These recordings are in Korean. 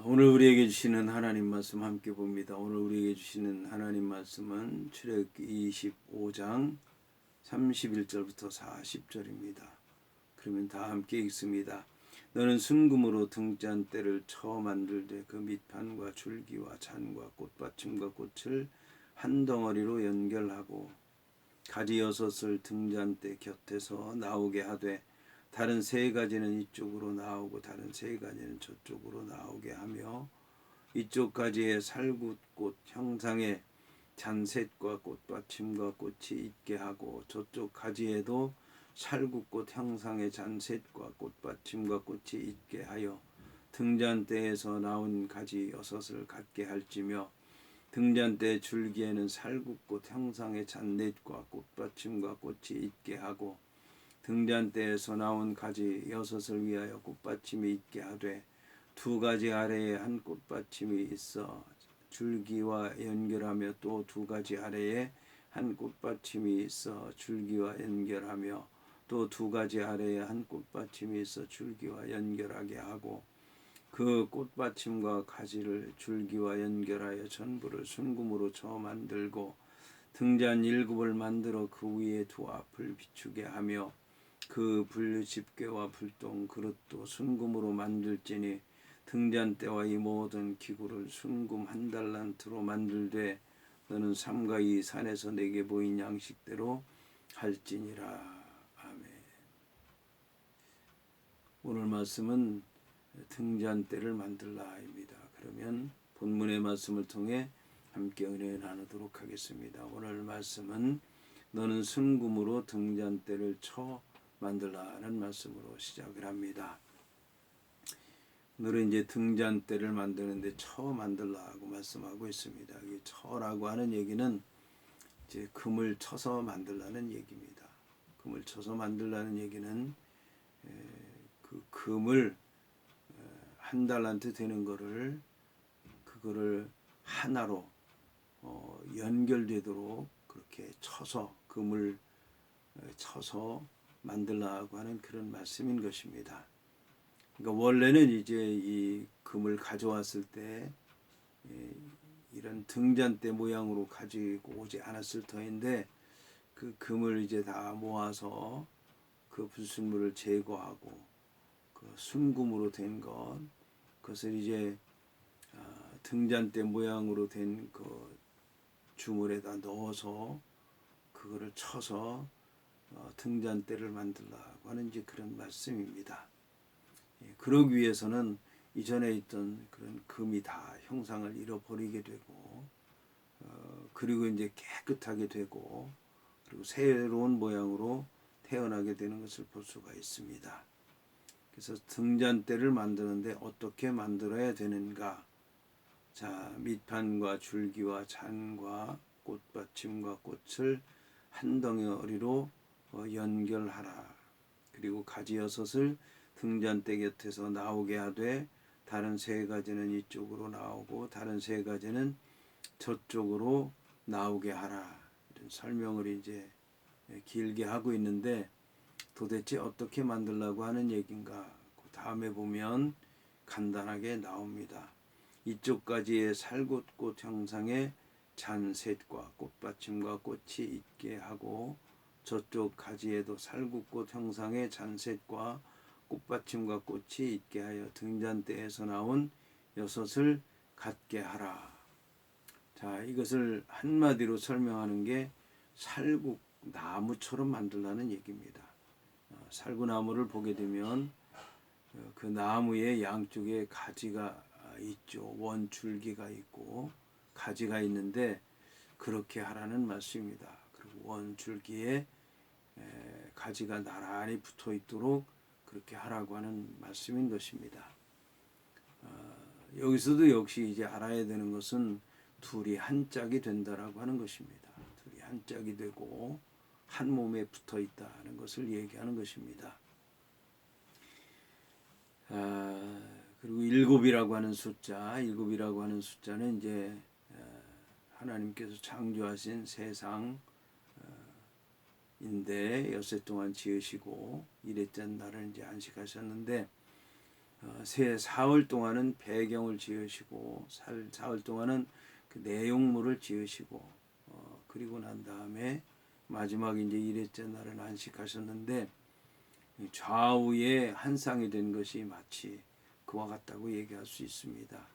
오늘 우리에게 주시는 하나님 말씀 함께 봅니다. 오늘 우리에게 주시는 하나님 말씀은 출애굽기 25장 31절부터 40절입니다. 그러면 다 함께 읽습니다. 너는 순금으로 등잔대를 쳐 만들되 그 밑판과 줄기와 잔과 꽃받침과 꽃을 한 덩어리로 연결하고 가지 여섯을 등잔대 곁에서 나오게 하되 다른 세 가지는 이쪽으로 나오고 다른 세 가지는 저쪽으로 나오게 하며 이쪽 가지에 살구꽃 형상의 잔셋과 꽃받침과 꽃이 있게 하고 저쪽 가지에도 살구꽃 형상의 잔셋과 꽃받침과 꽃이 있게 하여 등잔대에서 나온 가지 여섯을 갖게 할지며 등잔대 줄기에는 살구꽃 형상의 잔넷과 꽃받침과 꽃이 있게 하고 등잔대에서 나온 가지 여섯을 위하여 꽃받침이 있게 하되 두 가지 아래에 한 꽃받침이 있어 줄기와 연결하며 또 두 가지 아래에 한 꽃받침이 있어 줄기와 연결하며 또 두 가지 아래에 한 꽃받침이 있어 줄기와 연결하게 하고 그 꽃받침과 가지를 줄기와 연결하여 전부를 순금으로 쳐 만들고 등잔 일곱을 만들어 그 위에 두 앞을 비추게 하며 그 분류 집게와 불똥 그릇도 순금으로 만들지니 등잔대와 이 모든 기구를 순금 한 달란트로 만들되 너는 삼가 이 산에서 내게 보인 양식대로 할지니라. 아멘. 오늘 말씀은 등잔대를 만들라입니다. 그러면 본문의 말씀을 통해 함께 은혜 나누도록 하겠습니다. 오늘 말씀은 너는 순금으로 등잔대를 쳐 만들라는 말씀으로 시작을 합니다. 오늘은 이제 등잔대를 만드는데 쳐 만들라고 말씀하고 있습니다. 이 쳐라고 하는 얘기는 이제 금을 쳐서 만들라는 얘기입니다. 금을 쳐서 만들라는 얘기는 그 금을 한 달란트 되는 거를 그거를 하나로 연결되도록 그렇게 쳐서 금을 쳐서 만들라고 하는 그런 말씀인 것입니다. 그러니까 원래는 이제 이 금을 가져왔을 때 이런 등잔대 모양으로 가지고 오지 않았을 터인데 그 금을 이제 다 모아서 그 불순물을 제거하고 그 순금으로 된 것 그것을 이제 등잔대 모양으로 된 그 주물에다 넣어서 그거를 쳐서 등잔대를 만들라고 하는 이제 그런 말씀입니다. 그러기 위해서는 이전에 있던 그런 금이 다 형상을 잃어버리게 되고 그리고 이제 깨끗하게 되고 그리고 새로운 모양으로 태어나게 되는 것을 볼 수가 있습니다. 그래서 등잔대를 만드는데 어떻게 만들어야 되는가? 자, 밑판과 줄기와 잔과 꽃받침과 꽃을 한 덩어리로 연결하라. 그리고 가지 여섯을 등잔대 곁에서 나오게 하되 다른 세 가지는 이쪽으로 나오고 다른 세 가지는 저쪽으로 나오게 하라. 이런 설명을 이제 길게 하고 있는데 도대체 어떻게 만들라고 하는 얘기인가? 그 다음에 보면 간단하게 나옵니다. 이쪽 가지에 살구꽃 형상의 잔셋과 꽃받침과 꽃이 있게 하고 저쪽 가지에도 살구꽃 형상의 잔셋과 꽃받침과 꽃이 있게 하여 등잔대에서 나온 여섯을 갖게 하라. 자, 이것을 한마디로 설명하는 게 살구나무처럼 만들라는 얘기입니다. 살구나무를 보게 되면 그 나무의 양쪽에 가지가 있죠. 원줄기가 있고 가지가 있는데 그렇게 하라는 말씀입니다. 그리고 원줄기에 가지가 나란히 붙어 있도록 그렇게 하라고 하는 말씀인 것입니다. 여기서도 역시 이제 알아야 되는 것은 둘이 한 짝이 된다라고 하는 것입니다. 둘이 한 짝이 되고 한 몸에 붙어 있다는 것을 얘기하는 것입니다. 그리고 일곱이라고 하는 숫자는 이제 하나님께서 창조하신 세상인데 엿새 동안 지으시고 일째 날을 이제 안식하셨는데 새 사흘 동안은 배경을 지으시고 사흘 동안은 그 내용물을 지으시고 그리고 난 다음에 마지막 이제 일회째 날은 안식하셨는데 좌우에 한 쌍이 된 것이 마치 그와 같다고 얘기할 수 있습니다.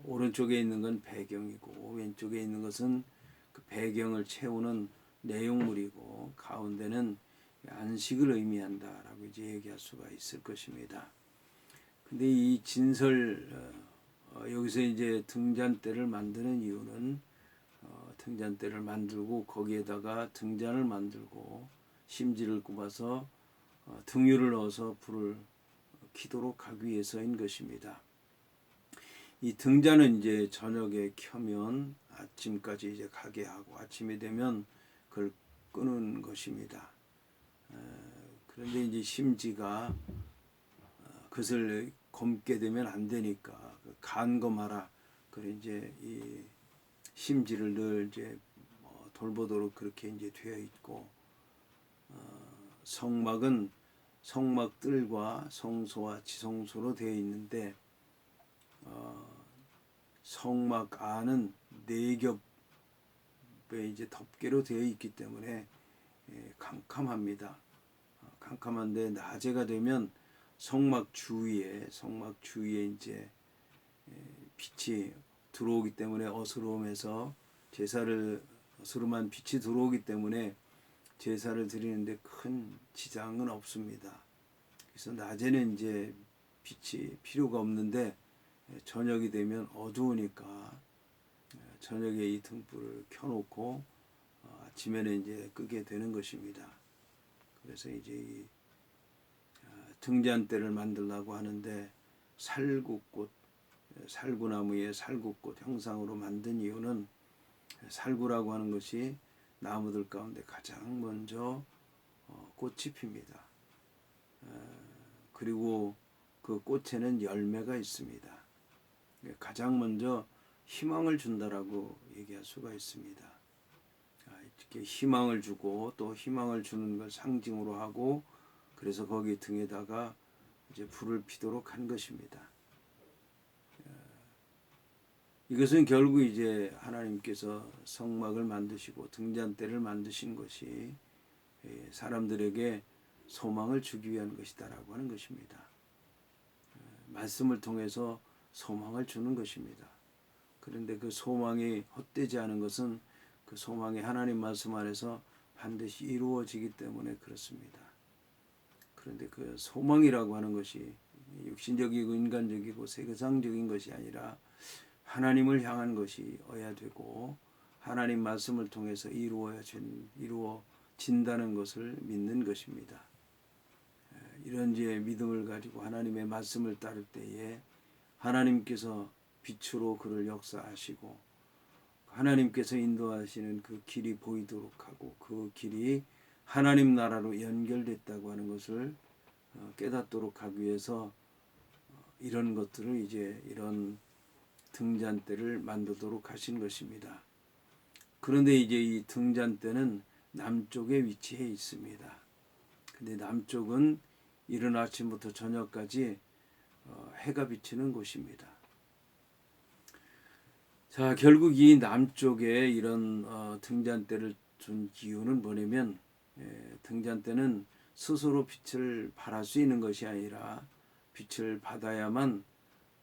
오른쪽에 있는 건 배경이고 왼쪽에 있는 것은 그 배경을 채우는 내용물이고 가운데는 안식을 의미한다라고 이제 얘기할 수가 있을 것입니다. 근데 이 진설 여기서 이제 등잔대를 만드는 이유는 등잔대를 만들고 거기에다가 등잔을 만들고 심지를 굽어서 등유를 넣어서 불을 켜도록 하기 위해서인 것입니다. 이 등잔은 이제 저녁에 켜면 아침까지 이제 가게 하고 아침이 되면 그걸 끄는 것입니다. 그런데 이제 심지가 그것을 검게 되면 안 되니까 간검하라. 그래 이제 이 심지를 늘 이제 돌보도록 그렇게 이제 되어 있고 성막은 성막들과 성소와 지성소로 되어 있는데 성막 안은 네 겹의 이제 덮개로 되어 있기 때문에 캄캄합니다. 캄캄한데 낮에가 되면 성막 주위에 이제 빛이 들어오기 때문에 어스러움에서 어스름한 빛이 들어오기 때문에 제사를 드리는데 큰 지장은 없습니다. 그래서 낮에는 이제 빛이 필요가 없는데 저녁이 되면 어두우니까 저녁에 이 등불을 켜놓고 아침에는 이제 끄게 되는 것입니다. 그래서 이제 이 등잔대를 만들려고 하는데 살구나무의 살구꽃 형상으로 만든 이유는 살구라고 하는 것이 나무들 가운데 가장 먼저 꽃이 핍니다. 그리고 그 꽃에는 열매가 있습니다. 가장 먼저 희망을 준다라고 얘기할 수가 있습니다. 이렇게 희망을 주고 또 희망을 주는 걸 상징으로 하고 그래서 거기 등에다가 이제 불을 피도록 한 것입니다. 이것은 결국 이제 하나님께서 성막을 만드시고 등잔대를 만드신 것이 사람들에게 소망을 주기 위한 것이다라고 하는 것입니다. 말씀을 통해서 소망을 주는 것입니다. 그런데 그 소망이 헛되지 않은 것은 그 소망이 하나님 말씀 안에서 반드시 이루어지기 때문에 그렇습니다. 그런데 그 소망이라고 하는 것이 육신적이고 인간적이고 세상적인 것이 아니라 하나님을 향한 것이어야 되고 하나님 말씀을 통해서 이루어진다는 것을 믿는 것입니다. 이런 이제 믿음을 가지고 하나님의 말씀을 따를 때에 하나님께서 빛으로 그를 역사하시고 하나님께서 인도하시는 그 길이 보이도록 하고 그 길이 하나님 나라로 연결됐다고 하는 것을 깨닫도록 하기 위해서 이런 것들을 이제 이런 등잔대를 만들도록 하신 것입니다. 그런데 이제 이 등잔대는 남쪽에 위치해 있습니다. 근데 남쪽은 이른 아침부터 저녁까지 해가 비치는 곳입니다. 자, 결국 이 남쪽에 이런 등잔대를 둔 이유는 뭐냐면 등잔대는 스스로 빛을 발할 수 있는 것이 아니라 빛을 받아야만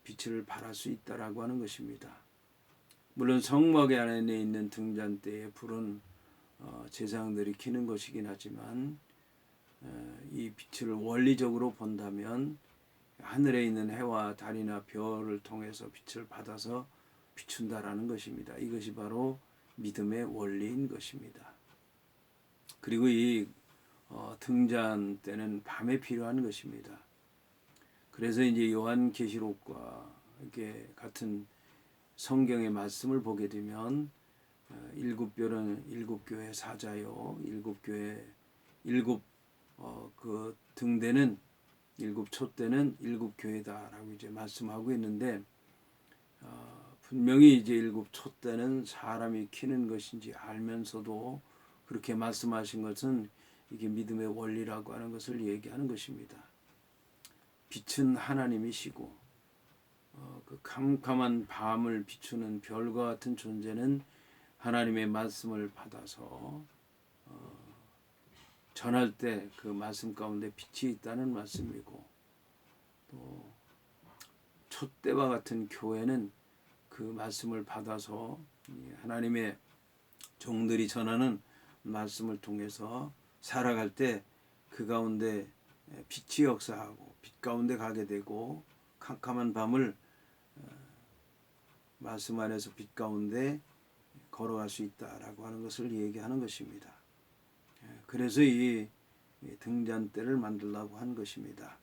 빛을 발할 수 있다라고 하는 것입니다. 물론 성막 안에 있는 등잔대의 불은 제사장들이 켜는 것이긴 하지만 이 빛을 원리적으로 본다면 하늘에 있는 해와 달이나 별을 통해서 빛을 받아서 비춘다라는 것입니다. 이것이 바로 믿음의 원리인 것입니다. 그리고 이 등잔대는 밤에 필요한 것입니다. 그래서 이제 요한계시록과 이렇게 같은 성경의 말씀을 보게 되면 일곱 별은 일곱 교회 사자요, 일곱 그 등대는 일곱 촛대는 일곱 교회다라고 이제 말씀하고 있는데 분명히 이제 일곱 촛대는 사람이 켜는 것인지 알면서도 그렇게 말씀하신 것은 이게 믿음의 원리라고 하는 것을 얘기하는 것입니다. 빛은 하나님이시고 그 캄캄한 밤을 비추는 별과 같은 존재는 하나님의 말씀을 받아서 전할 때 그 말씀 가운데 빛이 있다는 말씀이고, 또 촛대와 같은 교회는 그 말씀을 받아서 하나님의 종들이 전하는 말씀을 통해서 살아갈 때 그 가운데 빛이 역사하고 빛 가운데 가게 되고, 캄캄한 밤을 말씀 안에서 빛 가운데 걸어갈 수 있다라고 하는 것을 얘기하는 것입니다. 그래서 이 등잔대를 만들라고 한 것입니다.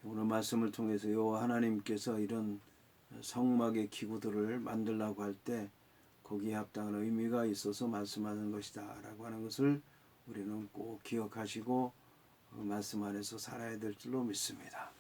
오늘 말씀을 통해서 여호와 하나님께서 이런 성막의 기구들을 만들라고 할 때 거기에 합당한 의미가 있어서 말씀하는 것이다 라고 하는 것을 우리는 꼭 기억하시고 그 말씀 안에서 살아야 될 줄로 믿습니다.